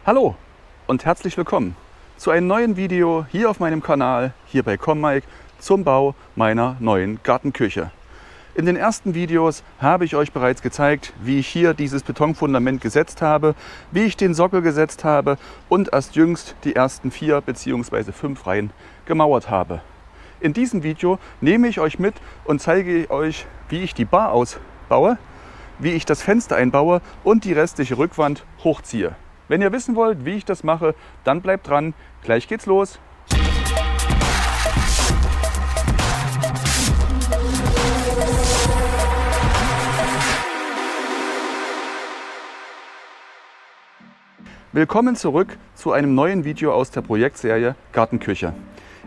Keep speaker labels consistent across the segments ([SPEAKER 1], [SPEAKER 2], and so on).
[SPEAKER 1] Hallo und herzlich willkommen zu einem neuen Video hier auf meinem Kanal, hier bei ComMike, zum Bau meiner neuen Gartenküche. In den ersten Videos habe ich euch bereits gezeigt, wie ich hier dieses Betonfundament gesetzt habe, wie ich den Sockel gesetzt habe und erst jüngst die ersten 4 bzw. 5 Reihen gemauert habe. In diesem Video nehme ich euch mit und zeige euch, wie ich die Bar ausbaue, wie ich das Fenster einbaue und die restliche Rückwand hochziehe. Wenn ihr wissen wollt, wie ich das mache, dann bleibt dran. Gleich geht's los. Willkommen zurück zu einem neuen Video aus der Projektserie Gartenküche.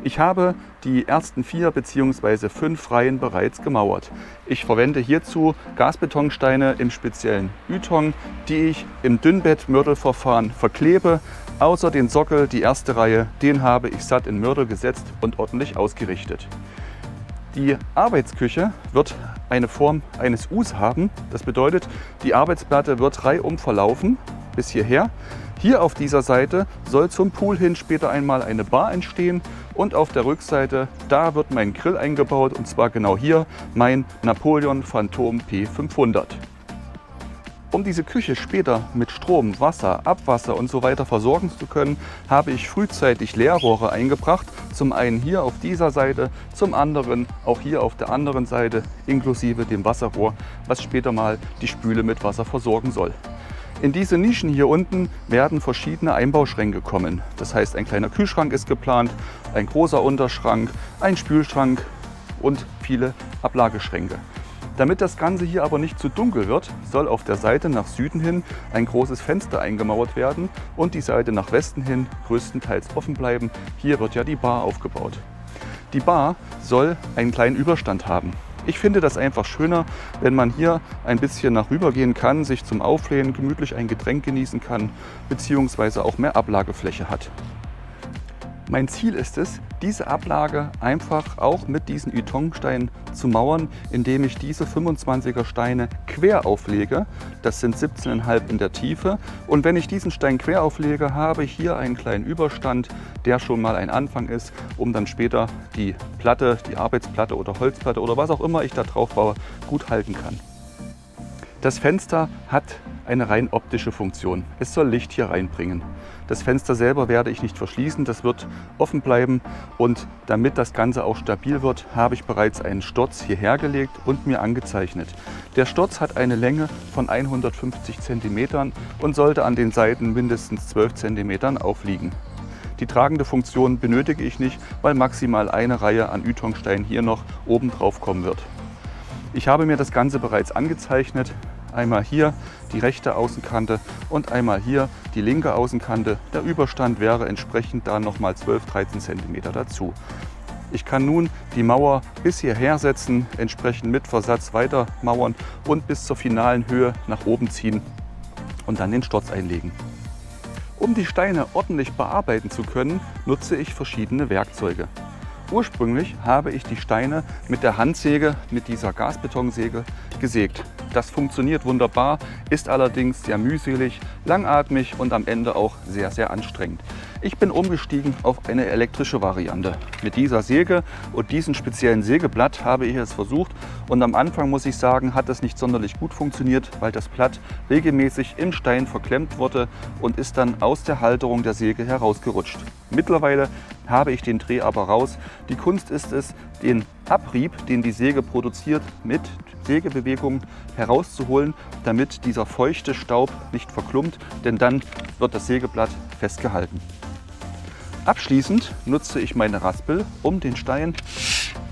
[SPEAKER 1] Ich habe die ersten 4 bzw. 5 Reihen bereits gemauert. Ich verwende hierzu Gasbetonsteine im speziellen Ytong, die ich im Dünnbett-Mörtelverfahren verklebe. Außer den Sockel, die erste Reihe, den habe ich satt in Mörtel gesetzt und ordentlich ausgerichtet. Die Arbeitsküche wird eine Form eines Us haben. Das bedeutet, die Arbeitsplatte wird reihum verlaufen bis hierher. Hier auf dieser Seite soll zum Pool hin später einmal eine Bar entstehen und auf der Rückseite, da wird mein Grill eingebaut, und zwar genau hier mein Napoleon Phantom P500. Um diese Küche später mit Strom, Wasser, Abwasser und so weiter versorgen zu können, habe ich frühzeitig Leerrohre eingebracht. Zum einen hier auf dieser Seite, zum anderen auch hier auf der anderen Seite, inklusive dem Wasserrohr, was später mal die Spüle mit Wasser versorgen soll. In diese Nischen hier unten werden verschiedene Einbauschränke kommen. Das heißt, ein kleiner Kühlschrank ist geplant, ein großer Unterschrank, ein Spülschrank und viele Ablageschränke. Damit das Ganze hier aber nicht zu dunkel wird, soll auf der Seite nach Süden hin ein großes Fenster eingemauert werden und die Seite nach Westen hin größtenteils offen bleiben. Hier wird ja die Bar aufgebaut. Die Bar soll einen kleinen Überstand haben. Ich finde das einfach schöner, wenn man hier ein bisschen nach rüber gehen kann, sich zum Auflehnen gemütlich ein Getränk genießen kann, beziehungsweise auch mehr Ablagefläche hat. Mein Ziel ist es, diese Ablage einfach auch mit diesen Ytongsteinen zu mauern, indem ich diese 25er Steine quer auflege. Das sind 17,5 in der Tiefe. Und wenn ich diesen Stein quer auflege, habe ich hier einen kleinen Überstand, der schon mal ein Anfang ist, um dann später die Platte, die Arbeitsplatte oder Holzplatte oder was auch immer ich da drauf baue, gut halten kann. Das Fenster hat eine rein optische Funktion. Es soll Licht hier reinbringen. Das Fenster selber werde ich nicht verschließen, das wird offen bleiben, und damit das Ganze auch stabil wird, habe ich bereits einen Sturz hierher gelegt und mir angezeichnet. Der Sturz hat eine Länge von 150 cm und sollte an den Seiten mindestens 12 cm aufliegen. Die tragende Funktion benötige ich nicht, weil maximal eine Reihe an Ytongsteinen hier noch oben drauf kommen wird. Ich habe mir das Ganze bereits angezeichnet. Einmal hier die rechte Außenkante und einmal hier die linke Außenkante. Der Überstand wäre entsprechend da nochmal 12-13 cm dazu. Ich kann nun die Mauer bis hierher setzen, entsprechend mit Versatz weiter mauern und bis zur finalen Höhe nach oben ziehen und dann den Sturz einlegen. Um die Steine ordentlich bearbeiten zu können, nutze ich verschiedene Werkzeuge. Ursprünglich habe ich die Steine mit der Handsäge, mit dieser Gasbetonsäge gesägt. Das funktioniert wunderbar, ist allerdings sehr mühselig, langatmig und am Ende auch sehr, sehr anstrengend. Ich bin umgestiegen auf eine elektrische Variante. Mit dieser Säge und diesem speziellen Sägeblatt habe ich es versucht, und am Anfang, muss ich sagen, hat das nicht sonderlich gut funktioniert, weil das Blatt regelmäßig im Stein verklemmt wurde und ist dann aus der Halterung der Säge herausgerutscht. Mittlerweile habe ich den Dreh aber raus. Die Kunst ist es, den Abrieb, den die Säge produziert, mit Sägebewegung herauszuholen, damit dieser feuchte Staub nicht verklumpt, denn dann wird das Sägeblatt festgehalten. Abschließend nutze ich meine Raspel, um den Stein,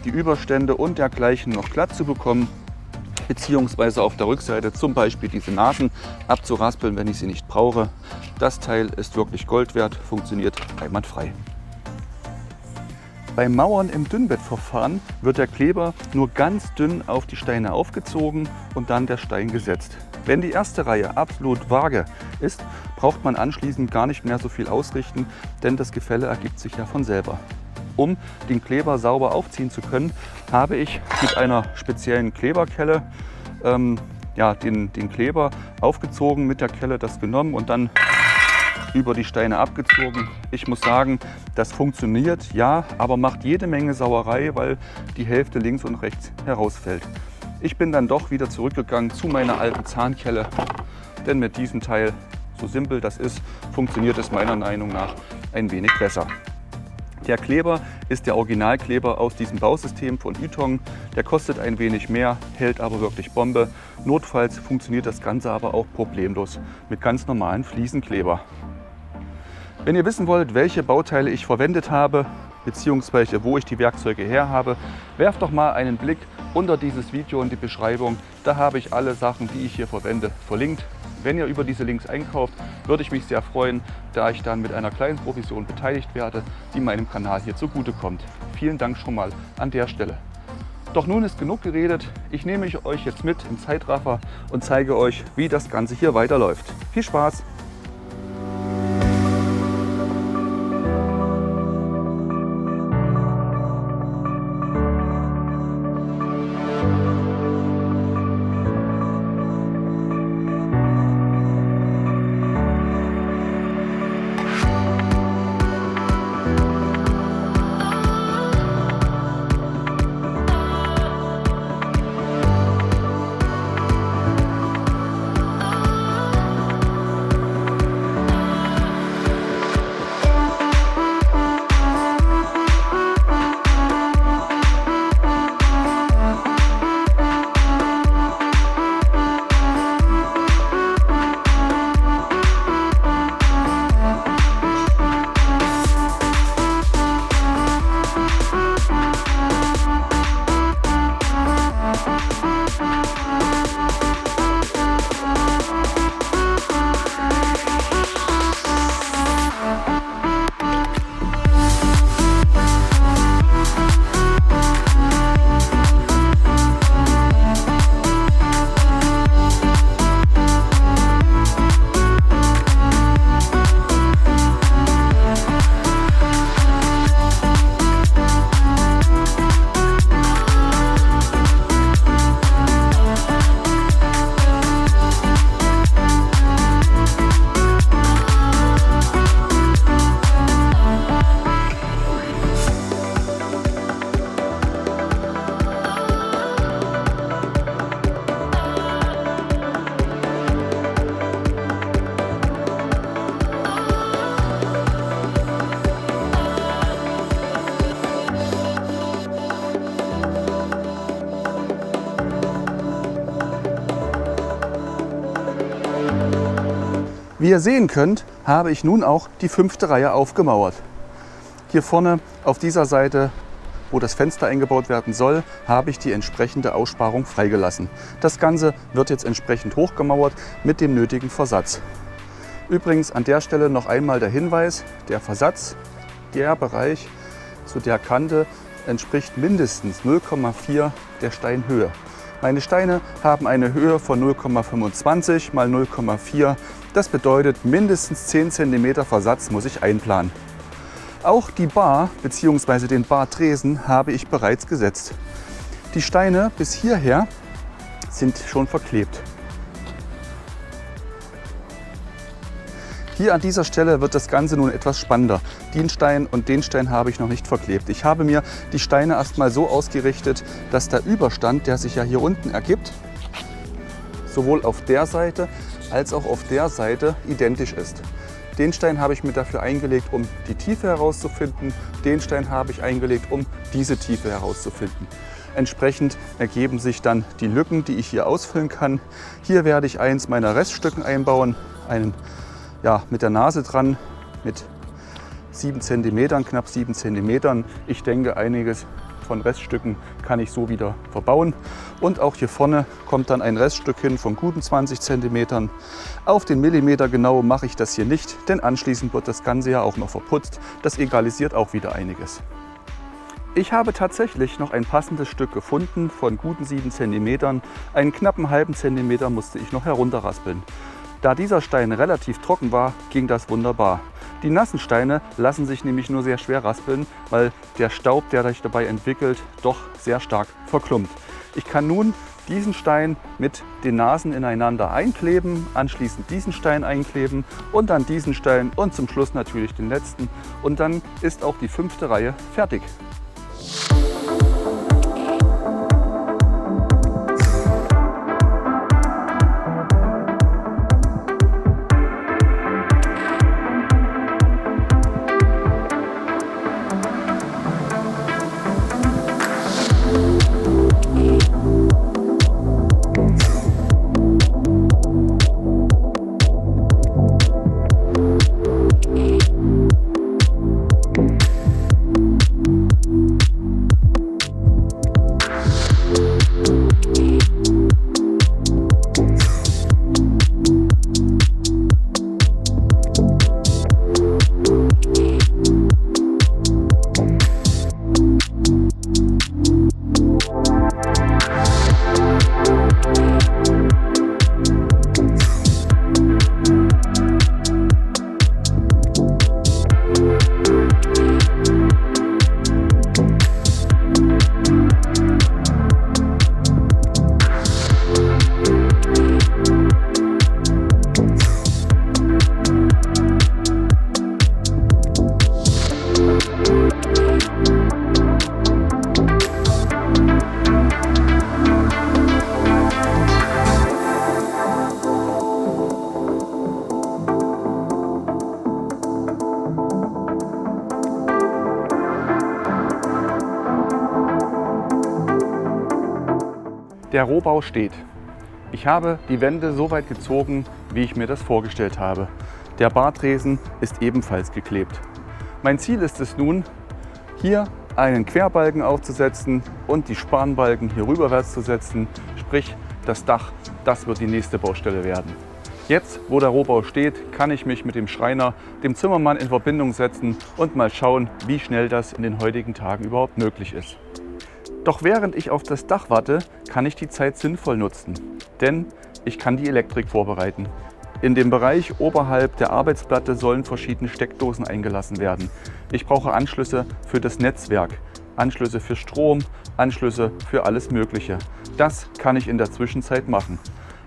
[SPEAKER 1] die Überstände und dergleichen noch glatt zu bekommen, beziehungsweise auf der Rückseite zum Beispiel diese Nasen abzuraspeln, wenn ich sie nicht brauche. Das Teil ist wirklich Gold wert, funktioniert einwandfrei. Beim Mauern im Dünnbettverfahren wird der Kleber nur ganz dünn auf die Steine aufgezogen und dann der Stein gesetzt. Wenn die erste Reihe absolut vage ist, braucht man anschließend gar nicht mehr so viel ausrichten, denn das Gefälle ergibt sich ja von selber. Um den Kleber sauber aufziehen zu können, habe ich mit einer speziellen Kleberkelle den Kleber aufgezogen, mit der Kelle das genommen und dann über die Steine abgezogen. Ich muss sagen, das funktioniert, ja, aber macht jede Menge Sauerei, weil die Hälfte links und rechts herausfällt. Ich bin dann doch wieder zurückgegangen zu meiner alten Zahnkelle, denn mit diesem Teil, so simpel das ist, funktioniert es meiner Meinung nach ein wenig besser. Der Kleber ist der Originalkleber aus diesem Bausystem von Ytong. Der kostet ein wenig mehr, hält aber wirklich Bombe. Notfalls funktioniert das Ganze aber auch problemlos mit ganz normalen Fliesenkleber. Wenn ihr wissen wollt, welche Bauteile ich verwendet habe, beziehungsweise wo ich die Werkzeuge her habe, werft doch mal einen Blick unter dieses Video in die Beschreibung. Da habe ich alle Sachen, die ich hier verwende, verlinkt. Wenn ihr über diese Links einkauft, würde ich mich sehr freuen, da ich dann mit einer kleinen Provision beteiligt werde, die meinem Kanal hier zugutekommt. Vielen Dank schon mal an der Stelle. Doch nun ist genug geredet. Ich nehme euch jetzt mit im Zeitraffer und zeige euch, wie das Ganze hier weiterläuft. Viel Spaß! Wie ihr sehen könnt, habe ich nun auch die 5. Reihe aufgemauert. Hier vorne auf dieser Seite, wo das Fenster eingebaut werden soll, habe ich die entsprechende Aussparung freigelassen. Das Ganze wird jetzt entsprechend hochgemauert mit dem nötigen Versatz. Übrigens an der Stelle noch einmal der Hinweis, der Versatz, der Bereich zu der Kante entspricht mindestens 0,4 der Steinhöhe. Meine Steine haben eine Höhe von 0,25 mal 0,4. Das bedeutet, mindestens 10 cm Versatz muss ich einplanen. Auch die Bar bzw. den Bartresen habe ich bereits gesetzt. Die Steine bis hierher sind schon verklebt. Hier an dieser Stelle wird das Ganze nun etwas spannender. Den Stein und den Stein habe ich noch nicht verklebt. Ich habe mir die Steine erstmal so ausgerichtet, dass der Überstand, der sich ja hier unten ergibt, sowohl auf der Seite als auch auf der Seite identisch ist. Den Stein habe ich mir dafür eingelegt, um die Tiefe herauszufinden. Den Stein habe ich eingelegt, um diese Tiefe herauszufinden. Entsprechend ergeben sich dann die Lücken, die ich hier ausfüllen kann. Hier werde ich eins meiner Reststücken einbauen, einen mit der Nase dran, mit 7 cm, knapp 7 cm. Ich denke, einiges von Reststücken kann ich so wieder verbauen. Und auch hier vorne kommt dann ein Reststück hin von guten 20 cm. Auf den Millimeter genau mache ich das hier nicht, denn anschließend wird das Ganze ja auch noch verputzt. Das egalisiert auch wieder einiges. Ich habe tatsächlich noch ein passendes Stück gefunden von guten 7 cm. Einen knappen halben Zentimeter musste ich noch herunterraspeln. Da dieser Stein relativ trocken war, ging das wunderbar. Die nassen Steine lassen sich nämlich nur sehr schwer raspeln, weil der Staub, der sich dabei entwickelt, doch sehr stark verklumpt. Ich kann nun diesen Stein mit den Nasen ineinander einkleben, anschließend diesen Stein einkleben und dann diesen Stein und zum Schluss natürlich den letzten. Und dann ist auch die 5. Reihe fertig. Der Rohbau steht. Ich habe die Wände so weit gezogen, wie ich mir das vorgestellt habe. Der Bartresen ist ebenfalls geklebt. Mein Ziel ist es nun, hier einen Querbalken aufzusetzen und die Spanbalken hier rüberwärts zu setzen. Sprich, das Dach, das wird die nächste Baustelle werden. Jetzt, wo der Rohbau steht, kann ich mich mit dem Schreiner, dem Zimmermann in Verbindung setzen und mal schauen, wie schnell das in den heutigen Tagen überhaupt möglich ist. Doch während ich auf das Dach warte, kann ich die Zeit sinnvoll nutzen, denn ich kann die Elektrik vorbereiten. In dem Bereich oberhalb der Arbeitsplatte sollen verschiedene Steckdosen eingelassen werden. Ich brauche Anschlüsse für das Netzwerk, Anschlüsse für Strom, Anschlüsse für alles Mögliche. Das kann ich in der Zwischenzeit machen.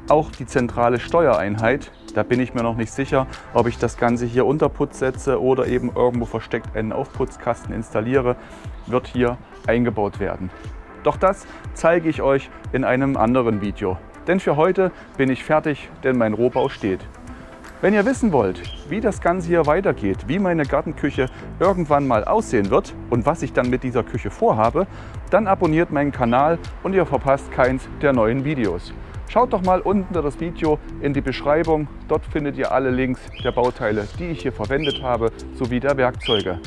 [SPEAKER 1] Auch die zentrale Steuereinheit, da bin ich mir noch nicht sicher, ob ich das Ganze hier unter Putz setze oder eben irgendwo versteckt einen Aufputzkasten installiere, wird hier eingebaut werden. Doch das zeige ich euch in einem anderen Video. Denn für heute bin ich fertig, denn mein Rohbau steht. Wenn ihr wissen wollt, wie das Ganze hier weitergeht, wie meine Gartenküche irgendwann mal aussehen wird und was ich dann mit dieser Küche vorhabe, dann abonniert meinen Kanal und ihr verpasst keins der neuen Videos. Schaut doch mal unten das Video in die Beschreibung. Dort findet ihr alle Links der Bauteile, die ich hier verwendet habe, sowie der Werkzeuge.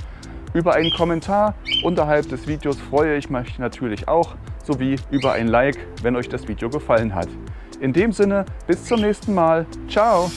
[SPEAKER 1] Über einen Kommentar unterhalb des Videos freue ich mich natürlich auch, sowie über ein Like, wenn euch das Video gefallen hat. In dem Sinne, bis zum nächsten Mal. Ciao!